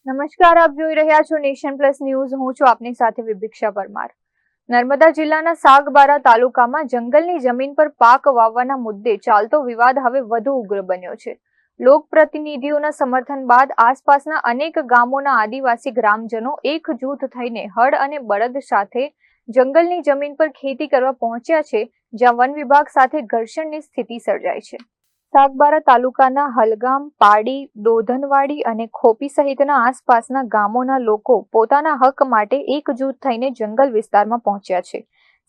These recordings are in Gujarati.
નમસ્કાર, આપ જોઈ રહ્યા છો નેશન પ્લસ ન્યૂઝ. હું છું આપની સાથે વિભિક્ષા પરમાર. નર્મદા જિલ્લાના સાગબારા તાલુકામાં જંગલની જમીન પર પાક વાવવાના મુદ્દે ચાલતો વિવાદ હવે વધુ ઉગ્ર બન્યો છે. લોકપ્રતિનિધિઓના સમર્થન બાદ આસપાસના અનેક ગામોના આદિવાસી ગ્રામજનો એક જૂથ થઈને હળ અને બળદ સાથે જંગલની જમીન પર ખેતી કરવા પહોંચ્યા છે, જ્યાં વન વિભાગ સાથે ઘર્ષણની સ્થિતિ સર્જાઈ છે. સાગબારા તાલુકાના હલગામ, પાડી, દોધનવાડી અને ખોપી સહિતના આસપાસના ગામોના લોકો પોતાના હક માટે એકજૂથ થઈને જંગલ વિસ્તારમાં પહોંચ્યા છે.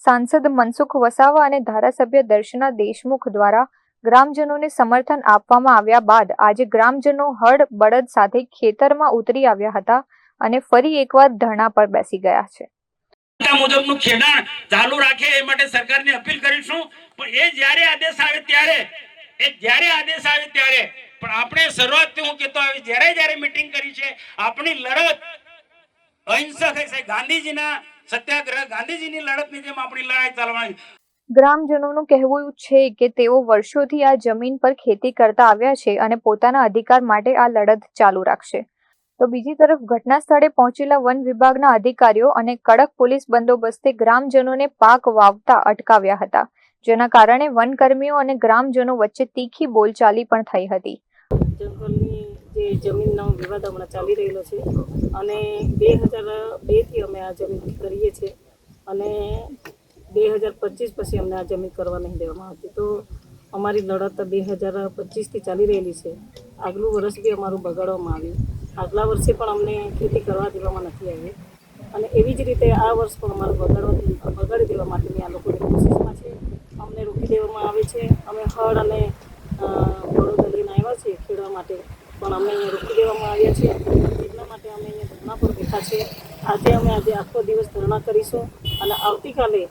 સાંસદ મનસુખ વસાવા અને ધારાસભ્ય દર્શના દેશમુખ દ્વારા ગ્રામજનોને સમર્થન આપવામાં આવ્યા બાદ આજે ગ્રામજનો હળ બળદ સાથે ખેતરમાં ઉતરી આવ્યા હતા અને ફરી એકવાર ધરણા પર બેસી ગયા છે. મુજબનું ખેડાણ ચાલુ રાખે એ માટે સરકારને અપીલ કરીશું. પણ એ જ્યારે આદેશ આવે ત્યારે પણ આપણે શરૂઆતથી હું કહેતો આવી જ્યારે મીટિંગ કરી છે, આપણી લડત અહિંસક હશે. ગાંધીજીના સત્યાગ્રહ, ગાંધીજીની લડતની જેમ આપણી લડાઈ ચાલવાની. ગ્રામજનોનું કહેવું છે કે તેઓ વર્ષોથી આ જમીન પર ખેતી કરતા આવ્યા છે અને પોતાના અધિકાર માટે આ લડત ચાલુ રાખશે. તો બીજી તરફ ઘટના સ્થળે પહોંચેલા વન વિભાગના અધિકારીઓ અને કડક પોલીસ બંદોબસ્તે ગ્રામજનોને પાક વાવતા અટકાવ્યા હતા, જેના કારણે વનકર્મીઓ અને ગ્રામજનો વચ્ચે તીખી બોલચાલી પણ થઈ હતી. જંગલની જે જમીનનો વિવાદ હમણાં ચાલી રહેલો છે અને 2002થી અમે આ જમીન કરીએ છીએ અને 2025 પછી અમને આ જમીન કરવા નહીં દેવામાં આવતી. તો અમારી લડત 2025થી ચાલી રહેલી છે. આગલું વર્ષ બી અમારું બગાડવામાં આવ્યું. આગલા વર્ષે પણ અમને ખેતી કરવા દેવામાં નથી આવી અને એવી જ રીતે આ વર્ષ પણ અમારું બગાડી દેવા માટેની આ લોકોની કોશિશમાં છે. અમને રોકી દેવામાં આવે છે. અમે હળ અને બળદ લઈને આવ્યા છીએ ખેડવા માટે, પણ અમે અહીંયા રોકી દેવામાં આવ્યા છીએ. એટલા માટે અમે અહીંયા ધરણા પર બેઠા છીએ. આજે આખો દિવસ ધરણા કરીશું અને આવતીકાલે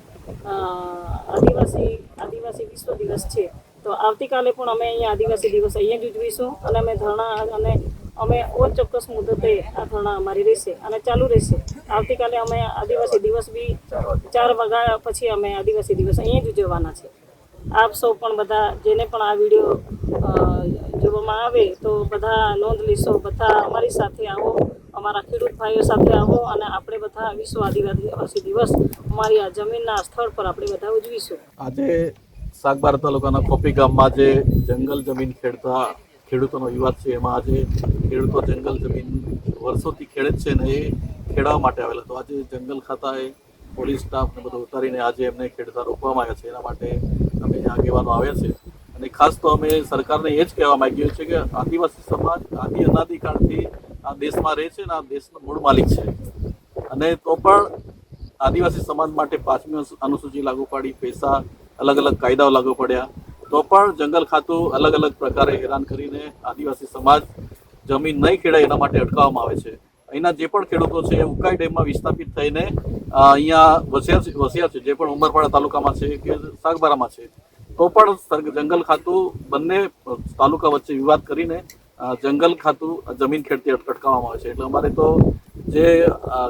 આદિવાસી વિશ્વ દિવસ છે, તો આવતીકાલે પણ અમે અહીંયા આદિવાસી દિવસ અહીંયા જ ઉજવીશું અને અમે ધરણા અને અમે ચોક્કસ મુદતે આ ધરણા અમારી રહેશે અને ચાલુ રહેશે. આવતીકાલે અમે આદિવાસી દિવસ બી 4 વાગ્યા પછી અમે આદિવાસી દિવસ અહીંયા જ ઉજવવાના છે. આપ સૌ પણ બધા જેને પણ આ વિડીયો જોવામાં આવે તો બધા નોંધ લેશો. બધા અમારી સાથે આવો, અમારા ખેડૂત ભાઈઓ સાથે આવો અને આપણે બધા વિશ્વ આદિવાસી દિવસ અમારી આ જમીનના સ્થળ પર આપણે બધા ઉજવીશું. આજે સાગબારા તાલુકાના ખોપી ગામમાં જે જંગલ જમીન ખેડતા ખેડૂતોનો વિવાદ છે, એમાં આજે ખેડૂતો જંગલ જમીન વર્ષોથી ખેડે છે ને એ ખેડવા માટે આવેલા. તો આજે જંગલ ખાતાએ પોલીસ સ્ટાફને બધું ઉતારીને આજે એમને ખેડતા રોકવામાં આવ્યા છે. એના માટે અમે આગેવાનો આવ્યા છે અને ખાસ તો અમે સરકારને એ જ કહેવા માંગીએ છીએ કે આદિવાસી સમાજ અનાદિકાળથી આ દેશમાં રહે છે અને આ દેશનો મૂળ માલિક છે અને તો પણ આદિવાસી સમાજ માટે 5મી અનુસૂચિ લાગુ પાડી, પૈસા અલગ અલગ કાયદાઓ લાગુ પડ્યા, તો પણ જંગલ ખાતું અલગ અલગ પ્રકારે હેરાન કરીને આદિવાસી સમાજ જમીન નહીં ખેડાય એના માટે અટકાવવામાં આવે છે. અહીંના જે પણ ખેડૂતો છે એ ઉકાઈ ડેમમાં વિસ્થાપિત થઈને અહીંયા વસ્યા છે, જે પણ ઉમરપાડા તાલુકામાં છે કે સાગબારામાં છે, તો પણ જંગલ ખાતું બંને તાલુકા વચ્ચે વિવાદ કરીને જંગલ ખાતું જમીન ખેડતી અટકાવવામાં આવે છે. એટલે અમારે તો જે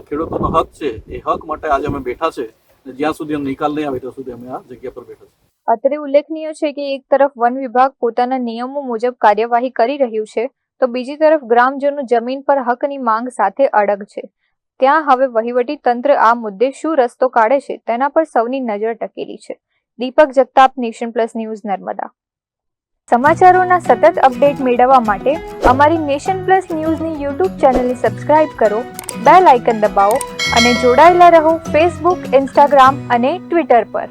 ખેડૂતોનો હક છે એ હક માટે આજે અમે બેઠા છે. જ્યાં સુધી નિકાલ નહીં આવે ત્યાં સુધી અમે આ જગ્યા પર બેઠા છે. અત્રે ઉલ્લેખનીય છે કે એક તરફ વન વિભાગ પોતાના નિયમો મુજબ કાર્યવાહી કરી રહ્યું છે, તો બીજી તરફ ગ્રામજનો જમીન પર હકની માંગ સાથે અડગ છે. ત્યાં હવે વહીવટી તંત્ર આ મુદ્દે શું રસ્તો કાઢે છે તેના પર સૌની નજર ટકેલી છે. Deepak Jagtap, nation plus news, Narmada. સમાચારોના સતત અપડેટ મેળવવા માટે અમારી નેશન પ્લસ ન્યૂઝની યુટ્યુબ ચેનલને સબસ્ક્રાઇબ કરો, બેલ આઇકન દબાવો અને જોડાયેલા રહો ફેસબુક, ઇન્સ્ટાગ્રામ અને ટ્વિટર પર.